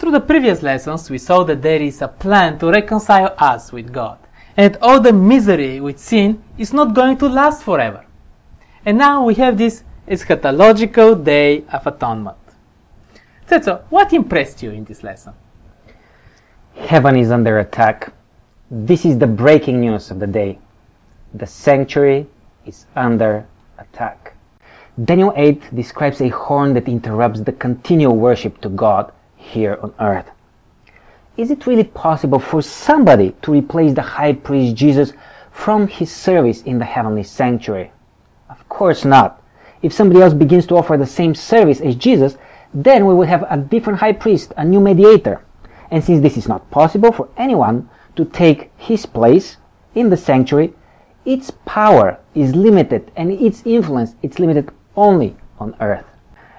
Through the previous lessons, we saw that there is a plan to reconcile us with God, and all the misery with sin is not going to last forever. And now we have this eschatological day of atonement. Tetsuo, what impressed you in this lesson? Heaven is under attack. This is the breaking news of the day. The sanctuary is under attack. Daniel 8 describes a horn that interrupts the continual worship to God here on earth. Is it really possible for somebody to replace the high priest Jesus from his service in the heavenly sanctuary? Of course not. If somebody else begins to offer the same service as Jesus, then we will have a different high priest, a new mediator. And since this is not possible for anyone to take his place in the sanctuary, its power is limited and its influence is limited only on earth.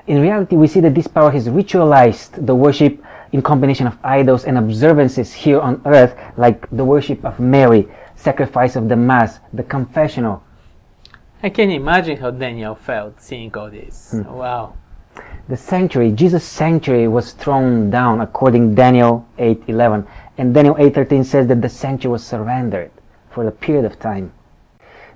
In reality, we see that this power has ritualized the worship in combination of idols and observances here on earth, like the worship of Mary, sacrifice of the Mass, the confessional. I can imagine how Daniel felt seeing all this. Wow. The sanctuary, Jesus' sanctuary, was thrown down according to Daniel 8:11, and Daniel 8:13 says that the sanctuary was surrendered for a period of time.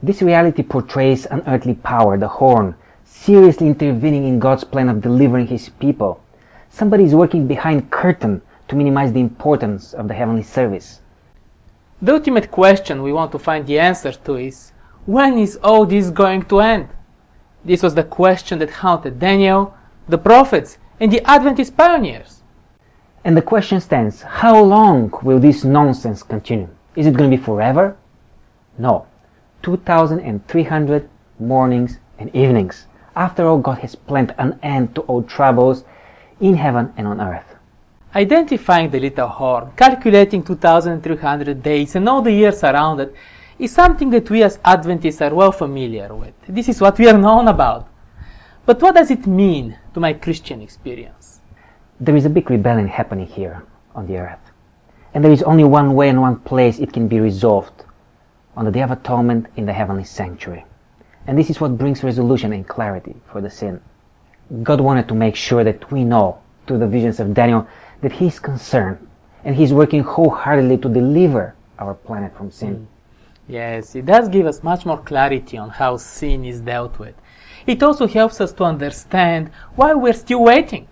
This reality portrays an earthly power, the horn, seriously intervening in God's plan of delivering his people. Somebody is working behind curtain to minimize the importance of the heavenly service. The ultimate question we want to find the answer to is, when is all this going to end? This was the question that haunted Daniel, the prophets, and the Adventist pioneers. And the question stands, how long will this nonsense continue? Is it going to be forever? No. 2,300 mornings and evenings. After all, God has planned an end to all troubles in heaven and on earth. Identifying the little horn, calculating 2,300 days and all the years around it is something that we as Adventists are well familiar with. This is what we are known about. But what does it mean to my Christian experience? There is a big rebellion happening here on the earth. And there is only one way and one place it can be resolved: on the Day of Atonement in the heavenly sanctuary. And this is what brings resolution and clarity for the sin. God wanted to make sure that we know, through the visions of Daniel, that He is concerned and He is working wholeheartedly to deliver our planet from sin. Yes, it does give us much more clarity on how sin is dealt with. It also helps us to understand why we're still waiting.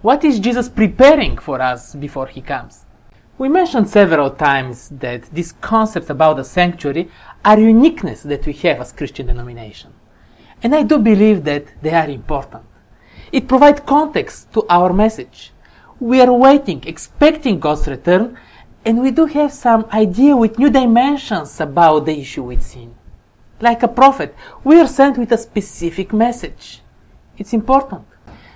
What is Jesus preparing for us before He comes? We mentioned several times that these concepts about the sanctuary are uniqueness that we have as Christian denomination. And I do believe that they are important. It provides context to our message. We are waiting, expecting God's return, and we do have some idea with new dimensions about the issue with sin. Like a prophet, we are sent with a specific message. It's important.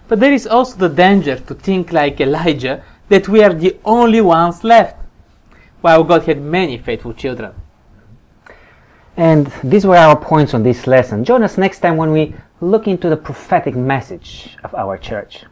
But there is also the danger to think like Elijah, that we are the only ones left, while God had many faithful children. And these were our points on this lesson. Join us next time when we look into the prophetic message of our church.